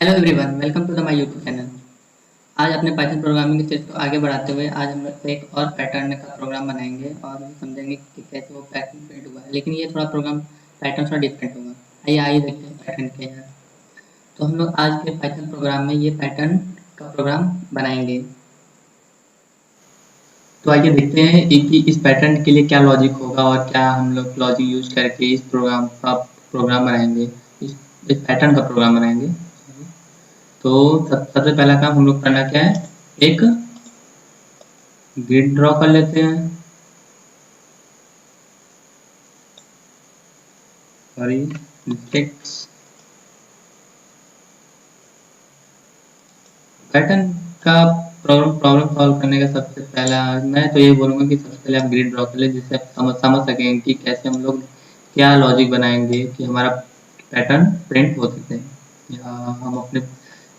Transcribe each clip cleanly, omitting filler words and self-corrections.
Hello everyone, welcome to the my YouTube channel. आज अपने Python programming के stage को आगे बढ़ाते हुए आज हम लोग एक और पैटर्न का प्रोग्राम बनाएंगे और समझेंगे कि कैसे वो पैटर्न प्रिंट हुआ है। लेकिन ये थोड़ा प्रोग्राम पैटर्न थोड़ा डिफरेंट होगा। आइए देखते हैं पैटर्न क्या है। तो हम लोग आज के पाइथन प्रोग्राम में ये पैटर्न का प्रोग्राम बनाएंगे। तो आइए देखते हैं कि इस पैटर्न के लिए क्या लॉजिक होगा और क्या हम लोग लॉजिक यूज करके इस प्रोग्राम का प्रोग्राम बनाएंगे। इस पैटर्न का प्रोग्राम बनाएंगे। तो सबसे पहला काम हम लोग करना क्या है, एक ग्रिड ड्रॉ कर लेते हैं। सॉरी, टेक्स्ट पैटर्न का प्रॉब्लम सॉल्व करने का सबसे पहला मैं तो ये बोलूँगा कि सबसे पहले आप ग्रिड ड्रॉ कर ले, जिससे आप समझ सकें कि कैसे हम लोग क्या लॉजिक बनाएंगे कि हमारा पैटर्न प्रिंट हो सकते हैं या हम अपने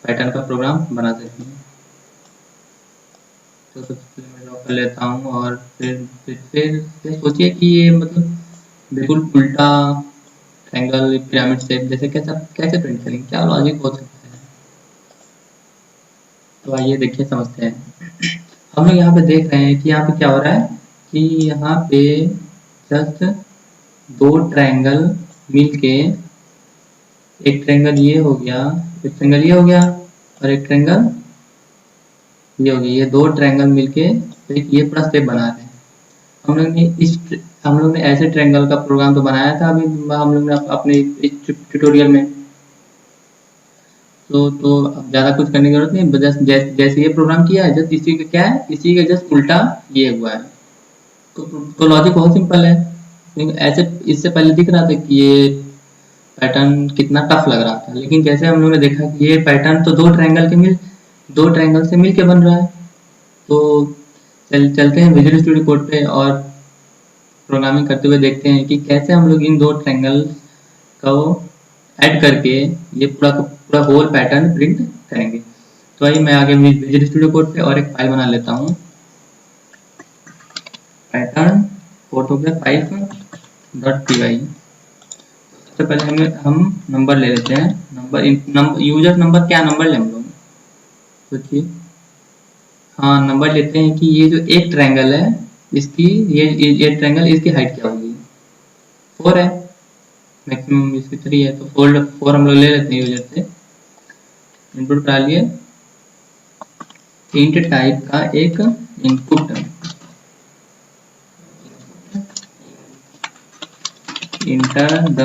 पैटर्न का प्रोग्राम बना सकते हैं। तो सबसे पहले मैं ड्रॉ कर लेता हूँ और फिर सोचिए कि ये मतलब बिल्कुल उल्टा ट्रायंगल पिरामिड शेप जैसे कैसे प्रिंट करेंगे, क्या लॉजिक हो सकता है। तो आइए देखिए समझते हैं। हम लोग यहाँ पे देख रहे हैं कि यहाँ पे क्या हो रहा है कि यहाँ पे जस्ट दो ट्रायंगल मिलके एक ट्रायंगल ये हो गया, एक ट्रायंगल ये हो गया और एक ट्रायंगल ये हो गया। ये दो ट्रायंगल मिलके एक ये पूरा शेप बना रहे हैं। हम लोग ने ऐसे ट्रायंगल का प्रोग्राम तो बनाया था अभी हम लोग ने अपने इस ट्यूटोरियल में। तो अब ज़्यादा कुछ करने की जरूरत नहीं, बस जैसे ये प्रोग्राम किया है जस्ट इसी का क्या है, इसी का जस्ट उल्टा ये हुआ है। तो लॉजिक बहुत सिंपल है। ऐसे इससे पहले दिख रहा था कि ये पैटर्न कितना टफ लग रहा था, लेकिन जैसे हम लोगों ने देखा कि ये पैटर्न तो दो ट्रायंगल से मिल के बन रहा है। तो चलते हैं विजुअल स्टूडियो कोड पे और प्रोग्रामिंग करते हुए देखते हैं कि कैसे हम लोग इन दो ट्रायंगल को ऐड करके ये पूरा का पूरा होल पैटर्न प्रिंट करेंगे। तो आइए मैं आगे विजुअल स्टूडियो कोड पे और एक फाइल बना लेता हूँ। पैटर्न कोड हो गया 5.py। सबसे पहले हम नंबर ले लेते हैं। यूजर नंबर, क्या नंबर ले हम लोग सोचिए। हाँ, नंबर लेते हैं कि ये जो एक ट्रायंगल है इसकी ये ट्रायंगल इसकी हाइट क्या होगी। 4 है, मैक्सिमम इसकी 3 है, तो 4 हम लोग ले लेते हैं यूजर से। इनपुट करा लिए, इंट टाइप का एक इनपुट, इंटर द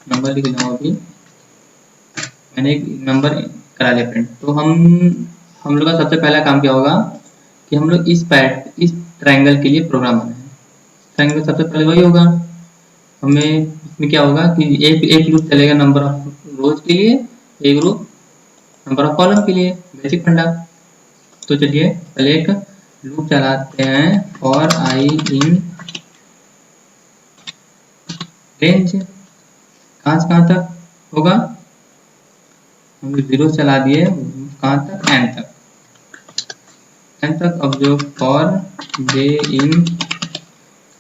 नंबर लिख दूंगा अभी। मैंने एक नंबर करा लिया प्रिंट। तो हम लोग का सबसे पहला काम क्या होगा कि हम लोग इस ट्रायंगल के लिए प्रोग्राम बनाए। ट्रायंगल सबसे पहले वही होगा। हमें इसमें क्या होगा कि एक लूप चलेगा नंबर ऑफ रोज के लिए, एक लूप नंबर ऑफ कॉलम के लिए, बेसिक फंडा। तो चलिए पहले एक लूप चलाते हैं फॉर आई इन रेंज, कहाँ से कहाँ तक होगा। हम 0 चला दिए, कहाँ तक, एन तक। अब जो for J in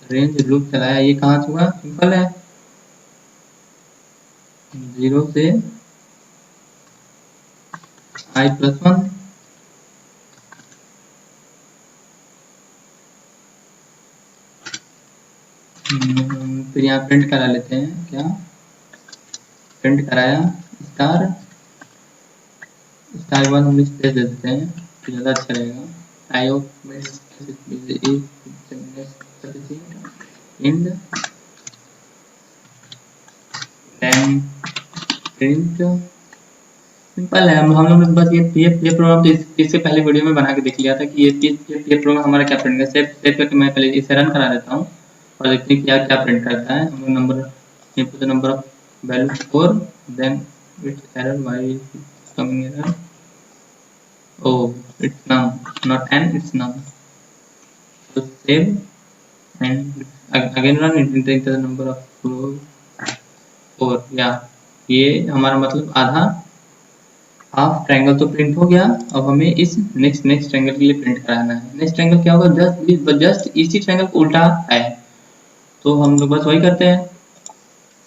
range loop चलाया ये कहाँ से होगा, सिंपल है, 0 से i+1। फिर यहाँ प्रिंट करा लेते हैं, क्या प्रिंट कराया, स्टार के बाद हम स्पेस दे देते हैं तो ज़्यादा अच्छा रहेगा। I hope end then print. Simple है। हम लोग ने बस ये प्रोग्राम तो इससे पहले वीडियो में बना के देख लिया था कि ये प्रोग्राम हमारा क्या प्रिंट करेगा। सेव करके मैं पहले इसे रन करा देता हूँ और देखते हैं क्या प्रिंट करता है। हम लोग number of value 4, then it's error, why coming error, oh it's now not n, it's now। so save and again run it, enter the number of 4 या ये हमारा मतलब आधा हाफ ट्रायंगल तो प्रिंट हो गया। अब हमें इस नेक्स्ट ट्रायंगल के लिए प्रिंट कराना है। नेक्स्ट ट्रायंगल क्या होगा, जस्ट इसी ट्रायंगल को उल्टा है। तो हम लोग बस वही करते हैं,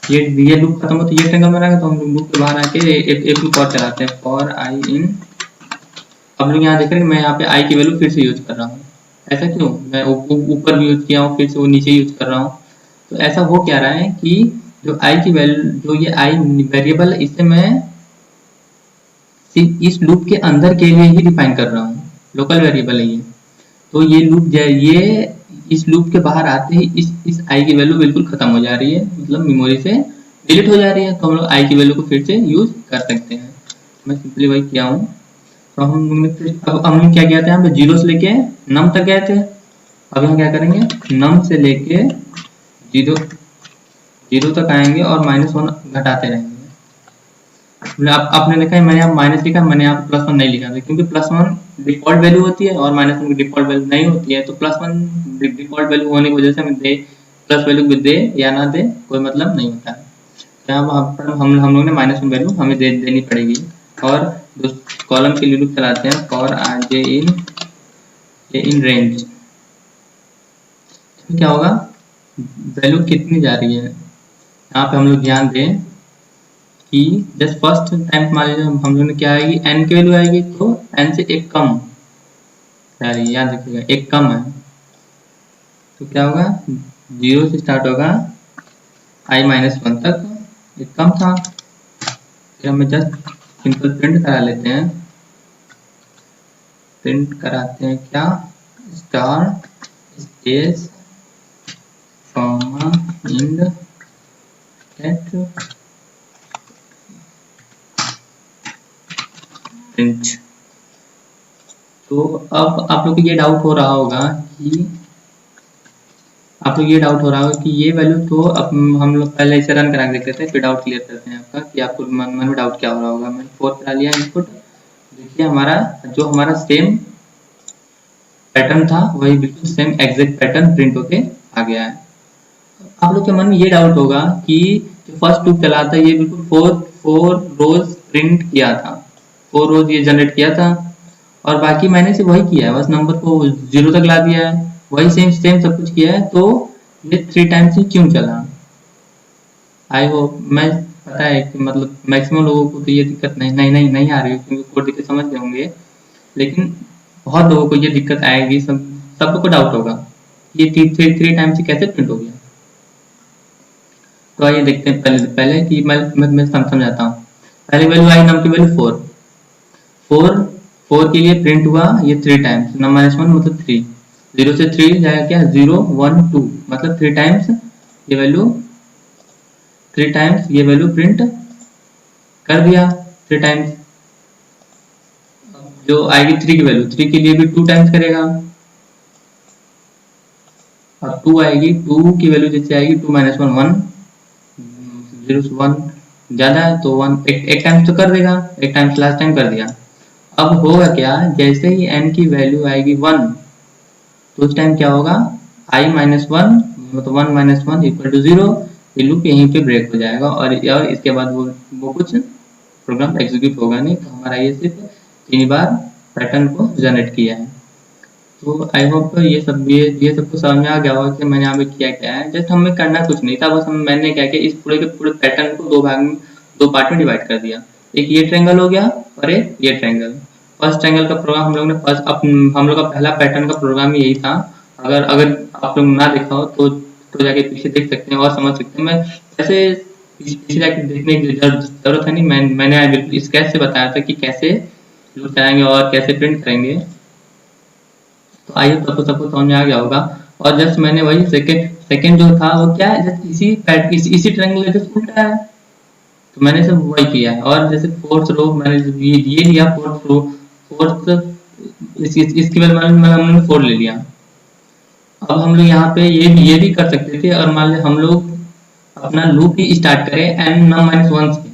ये लूप खत्म हो तो ये ट्रायंगल बनाएगा, तो हम लूप के बाहर आके एक लूप और चलाते हैं, फॉर आई इन। अब लोग यहाँ देख रहे हैं मैं यहाँ पे आई की वैल्यू फिर से यूज कर रहा हूँ। ऐसा क्यों? मैं ऊपर भी यूज किया हूँ, फिर से वो नीचे यूज कर रहा हूँ। तो ऐसा हो क्या रहा है कि जो आई की वैल्यू, जो ये आई वेरिएबल है, इसे मैं सिर्फ इस लूप के अंदर के लिए ही डिफाइन कर रहा हूँ, लोकल वेरिएबल है ये। तो ये लूप ये इस लूप के बाहर आते ही इस आई की वैल्यू बिल्कुल खत्म हो जा रही है, मतलब मेमोरी से डिलीट हो जा रही है। तो हम लोग आई की वैल्यू को फिर से यूज कर सकते हैं। मैं सिंपली वही किया हूँ। तो अब हमने क्या किया था, यहाँ पे जीरो से लेके नम तक गए थे। अब यहाँ क्या करेंगे, नम से लेके जीरो जीरो तक आएंगे और -1 घटाते रहेंगे। आपने देखा है मैंने यहाँ माइनस लिखा, मैंने यहाँ +1 नहीं लिखा था, क्योंकि +1 डिफॉल्ट वैल्यू होती है और -1 की डिफॉल्ट वैल्यू नहीं होती है। तो +1 डिफॉल्ट वैल्यू होने की वजह से हमें दे प्लस वैल्यू भी दे या ना दे कोई मतलब नहीं होता है। यहाँ वहाँ पर हम लोग ने -1 वैल्यू हमें देनी पड़ेगी। और कॉलम के लिए लूप चलाते हैं, फॉर जे इन रेंज। क्या होगा, वैल्यू कितनी जा रही है, यहाँ पे हम लोग ध्यान दें कि जस्ट फर्स्ट टाइम मान लीजिए हम लोग ने क्या आएगी, n की वैल्यू आएगी, तो n से एक कम आ रही है, याद रखिएगा एक कम है। तो क्या होगा, 0 से स्टार्ट होगा i-1 तक, एक कम था। फिर हमें जस्ट सिंपल प्रिंट करा लेते हैं, प्रिंट कराते हैं क्या, star space comma end at print. तो अब आप लोग को ये डाउट हो रहा होगा कि ये वैल्यू तो अब हम लोग पहले इसे रन करा के देख लेते हैं, फिर डाउट क्लियर करते हैं आपका कि आपको मन में डाउट क्या हो रहा होगा। मैंने 4 करा लिया इनपुट, देखिए हमारा सेम पैटर्न था, वही बिल्कुल सेम एग्जैक्ट पैटर्न प्रिंट होके आ गया है। आप लोग के मन में ये डाउट होगा कि जो फर्स्ट लूप चला था ये बिल्कुल 4 रोज प्रिंट किया था, 4 रोज ये जनरेट किया था, और बाकी मैंने से वही किया है, बस नंबर को 0 तक ला दिया है, वही सेम सब कुछ किया है। तो ये 3 टाइम्स ही क्यों चला? आई होप, मैं पता है कि मतलब मैक्सिमम लोगों को तो ये दिक्कत नहीं आ रही है, क्योंकि कोड दिक्कत समझ गए होंगे, लेकिन बहुत लोगों को ये दिक्कत आएगी, सबको डाउट होगा ये 3 टाइम्स ही कैसे प्रिंट हो गया। तो आइए देखते हैं पहले कि मैं समझाता हूँ। पहली वैल्यू आई, नम की वैल्यू 4 के लिए प्रिंट हुआ ये 3 टाइम्स, नम -1 मतलब 3, 0 से 3 जाएगा क्या, 0 1 2 मतलब 3 टाइम्स ये वैल्यू प्रिंट कर दिया 3 टाइम्स। जो आएगी 3 की वैल्यू, 3 के लिए भी 2 टाइम्स करेगा। अब 2 आएगी, 2 की वैल्यू जैसे आएगी 2 -1 1, 0 से 1 ज्यादा है तो 1 एक टाइम्स तो कर देगा, एक टाइम्स लास्ट टाइम कर दिया। अब होगा क्या, जैसे ही n की वैल्यू आएगी 1, तो उस टाइम क्या होगा, i-1 मतलब 1 - 1 = 0, ये लूप यहीं पे ब्रेक हो जाएगा और इसके बाद वो कुछ प्रोग्राम एग्जीक्यूट होगा नहीं। तो हमारा ये सिर्फ 3 बार पैटर्न को जनरेट किया है। तो आई होप ये सबको समझ में आ गया होगा कि मैंने यहाँ पे किया क्या है। जस्ट हमें करना कुछ नहीं था, बस मैंने क्या किया, इस पूरे के पूरे पैटर्न को 2 पार्ट में डिवाइड कर दिया। एक ये ट्रायंगल हो गया और एक ये ट्रायंगल। फर्स्ट ट्रायंगल का प्रोग्राम हम लोग का पहला पैटर्न का प्रोग्राम यही था। अगर आप लोग ना देखा हो तो जाके पीछे देख सकते हैं और समझ सकते हैं। मैं वैसे पीछे जाके देखने की जरूरत है नहीं, मैंने बिल्कुल स्केच से बताया था कि कैसे लूप चलाएंगे और कैसे प्रिंट करेंगे। तो आइए सबको समझ में आ गया होगा। और जस्ट मैंने वही सेकंड जो था वो क्या है, जस्ट इसी ट्रायंगल जस्ट उल्टा है, तो मैंने सब वही किया है। और जैसे फोर्थ रो मैंने ये लिया, इसकी वजह हमने 4 ले लिया। अब हम लोग यहाँ पे ये भी कर सकते थे, और मान लीजिए हम लोग अपना लूप ही स्टार्ट करें n -1 से,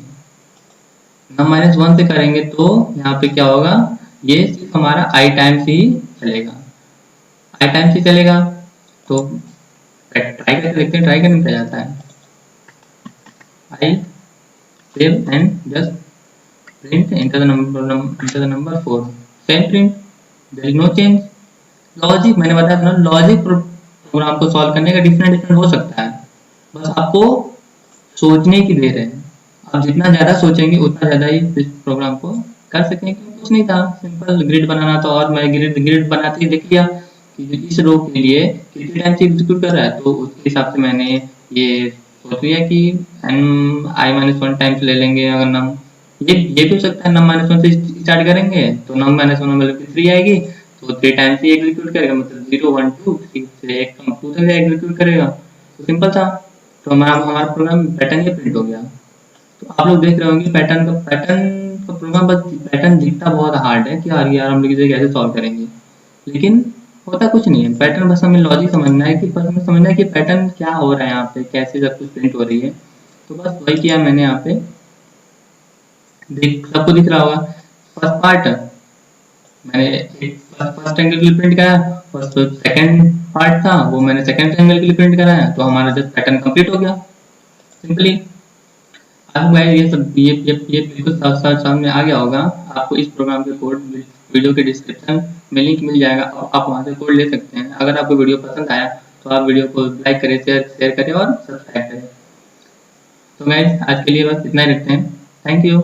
n-1 से करेंगे तो यहाँ पे क्या होगा, ये सिर्फ हमारा i टाइम्स ही चलेगा। तो ट्राई करके देखते हैं, ट्राई करने क्या जाता है। I save and just print enter the number 4, same print, there is no change। Logic मैंने बताया था, लॉजिक प्रोग्राम को सॉल्व करने का डिफरेंट हो सकता है, बस आपको सोचने की देर है। आप जितना ज़्यादा सोचेंगे उतना ज़्यादा ही इस प्रोग्राम को कर सकेंगे। कुछ नहीं था, सिंपल ग्रिड बनाना था और मैं ग्रिड बनाते ही देख लिया कि इस रो के लिए कितने टाइम से एग्जीक्यूट कर रहा है, तो उसके हिसाब से मैंने ये सोच लिया कि n-1 टाइम्स ले लेंगे। अगर नम ये भी हो सकता है n-1 से स्टार्ट करेंगे तो n-1 मतलब 3 आएगी, तो 3 टाइम्स ही एग्जीक्यूट करेगा, मतलब 0 1 2 3 से एक 2 तक एग्जीक्यूट करेगा। तो सिंपल था। तो हमारा प्रोग्राम पैटर्न ये प्रिंट हो गया। तो आप लोग देख रहे होंगे पैटर्न का प्रोग्राम, बस पैटर्न दिखता बहुत हार्ड है कि यार हम लोग इसे कैसे सॉल्व करेंगे, लेकिन होता कुछ नहीं है। पैटर्न बस हमें लॉजिक समझना है कि बस हमें समझना है कि पैटर्न क्या हो रहा है यहाँ पे, कैसे सब कुछ प्रिंट हो रही है। तो बस वही किया मैंने यहाँ पे। सबको दिख रहा होगा फर्स्ट पार्ट मैंने एक फर्स्ट एंगल के लिए प्रिंट कराया, और जो सेकंड पार्ट था वो मैंने सेकंड एंगल के लिए प्रिंट कराया, तो हमारा जस्ट पैटर्न कंप्लीट हो गया सिंपली। आपको गाइस ये बिल्कुल साफ साफ सामने आ गया होगा। आपको इस प्रोग्राम के कोड वीडियो के डिस्क्रिप्शन में लिंक मिल जाएगा, आप वहां से कोड ले सकते हैं। अगर आपको वीडियो पसंद आया तो आप वीडियो को लाइक करें, शेयर करें और सब्सक्राइब करें। तो गाइस आज के लिए बस इतना ही रखते हैं। Thank you.